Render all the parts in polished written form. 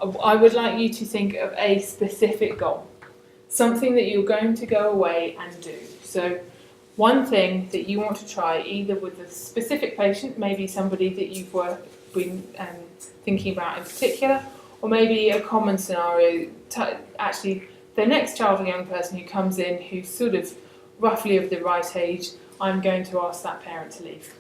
I would like you to think of a specific goal, something that you're going to go away and do. So one thing that you want to try, either with a specific patient, maybe somebody that you've been thinking about in particular, or maybe a common scenario, actually the next child or young person who comes in who's sort of roughly of the right age, I'm going to ask that parent to leave,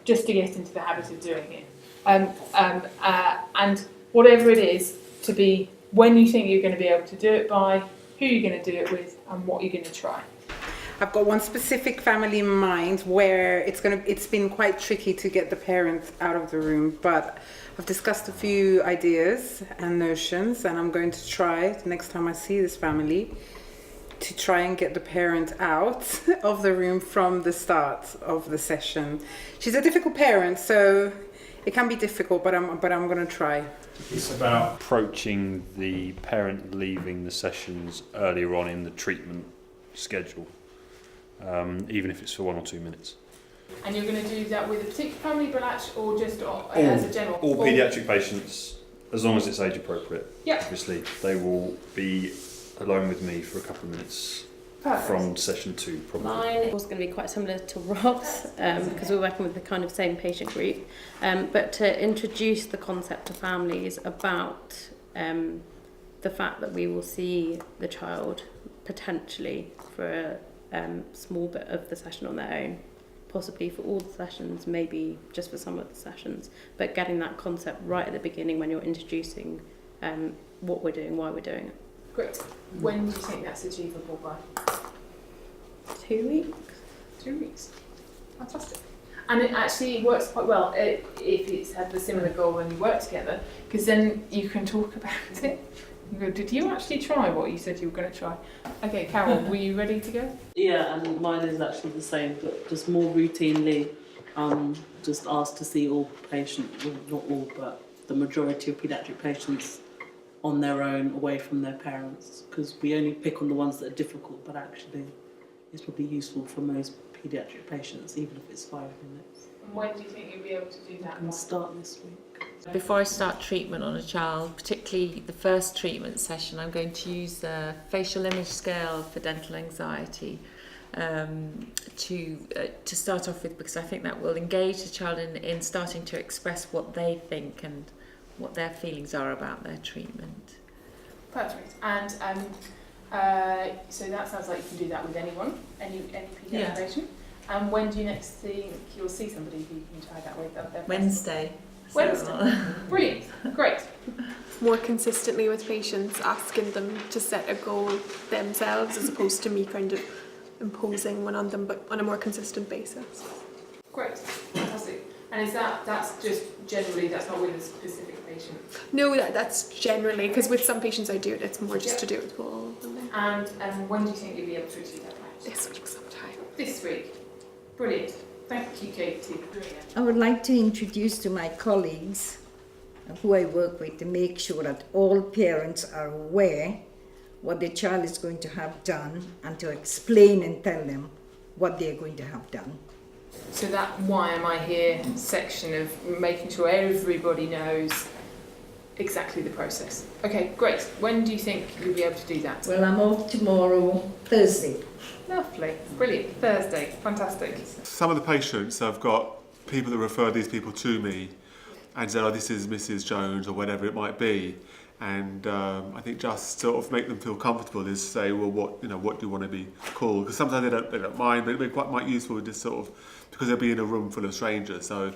just to get into the habit of doing it. And whatever it is, to be when you think you're going to be able to do it by, who you're going to do it with, and what you're going to try. I've got one specific family in mind where it's been quite tricky to get the parents out of the room, but I've discussed a few ideas and notions, and I'm going to try the next time I see this family to try and get the parent out of the room from the start of the session. She's a difficult parent, so it can be difficult, but I'm going to try. It's about approaching the parent leaving the sessions earlier on in the treatment schedule, even if it's for 1 or 2 minutes. And you're going to do that with a particular family, Balach, or just as a general? All paediatric patients, as long as it's age appropriate. Yeah. Obviously, they will be alone with me for a couple of minutes. Perfect. From session 2, probably. Mine was going to be quite similar to Rob's because we're working with the kind of same patient group, but to introduce the concept of families about the fact that we will see the child potentially for a small bit of the session on their own, possibly for all the sessions, maybe just for some of the sessions, but getting that concept right at the beginning when you're introducing what we're doing, why we're doing it. Great. When do you think that's achievable by? 2 weeks. 2 weeks. Fantastic. And it actually works quite well if it's had the similar goal and you work together, because then you can talk about it. You go, did you actually try what you said you were going to try? Okay, Carol, were you ready to go? Yeah, and mine is actually the same, but just more routinely, just asked to see all patients, well, not all, but the majority of paediatric patients on their own, away from their parents, because we only pick on the ones that are difficult, but actually it's probably useful for most paediatric patients, even if it's 5 minutes. And when do you think you'll be able to do that? And start this week. Before I start treatment on a child, particularly the first treatment session, I'm going to use the facial image scale for dental anxiety to start off with, because I think that will engage the child in starting to express what they think and what their feelings are about their treatment. Perfect. And so that sounds like you can do that with anyone, any paediatric patient. And when do you next think you'll see somebody who you can try that with? Wednesday. Brilliant. Great. More consistently with patients, asking them to set a goal themselves as opposed to me kind of imposing one on them, but on a more consistent basis. Great. Fantastic. And is that's just generally, that's not with a specific patient? No, that's generally, because with some patients I do it, it's more just to do it with all of them. And when do you think you'll be able to achieve that plan? This week sometime. This week. Brilliant. Thank you, Katie, for doing it. I would like to introduce to my colleagues who I work with to make sure that all parents are aware what their child is going to have done and to explain and tell them what they're going to have done. So that Why Am I Here section of making sure everybody knows exactly the process. Okay, great. When do you think you'll be able to do that? Well, I'm off tomorrow, Thursday. Lovely. Brilliant. Thursday. Fantastic. Some of the patients have got people that refer these people to me and say, oh, this is Mrs. Jones or whatever it might be. And I think just sort of make them feel comfortable is say, well, what do you want to be called? Because sometimes they don't mind, but it'd be quite useful with this sort of, because they'll be in a room full of strangers. So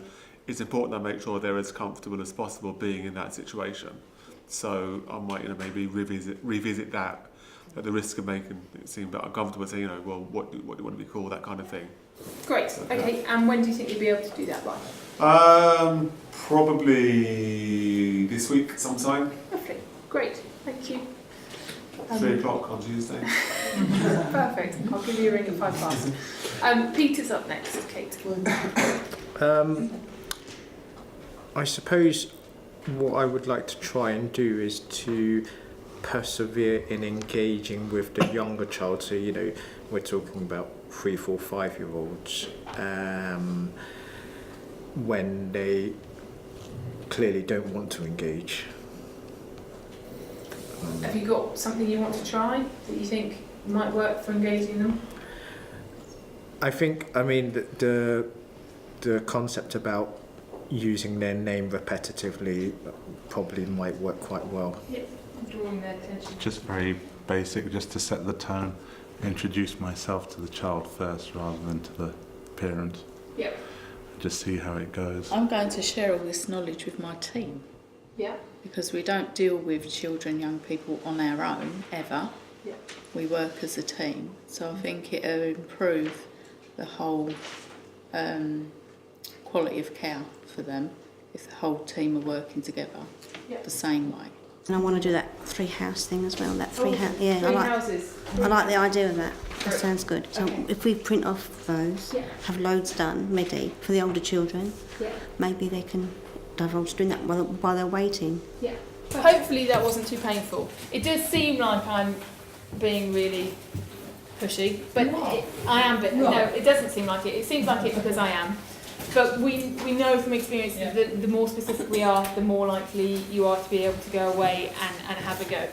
it's important that I make sure they're as comfortable as possible being in that situation. So I might, maybe revisit that at the risk of making it seem a bit uncomfortable, saying, well, what do you want to be called, that kind of thing. Great. Okay. And when do you think you'll be able to do that by? Probably this week sometime. Lovely. Great. Thank you. 3 o'clock on Tuesday. Perfect. I'll give you a ring at 5:05. Peter's up next. Kate. I suppose what I would like to try and do is to persevere in engaging with the younger child. So, we're talking about 3, 4, 5-year-olds when they clearly don't want to engage. Have you got something you want to try that you think might work for engaging them? I think, I mean, the concept about using their name repetitively probably might work quite well. Yeah, drawing their attention. Just very basic, just to set the tone, introduce myself to the child first rather than to the parent. Yep. Just see how it goes. I'm going to share all this knowledge with my team Yeah. because we don't deal with children, young people on our own ever. Yeah. We work as a team, so I think it'll improve the whole quality of care for them if the whole team are working together the same way. And I want to do that three house thing as well. That three house, yeah. Three houses. I like the idea of that. That sounds good. So if we print off those, have loads done ready for the older children, maybe they can divulge doing that while they're waiting. Yeah. Hopefully that wasn't too painful. It does seem like I'm being really pushy, but I am. But no, it doesn't seem like it. It seems like it because I am. But we know from experience that the more specific we are, the more likely you are to be able to go away and have a go.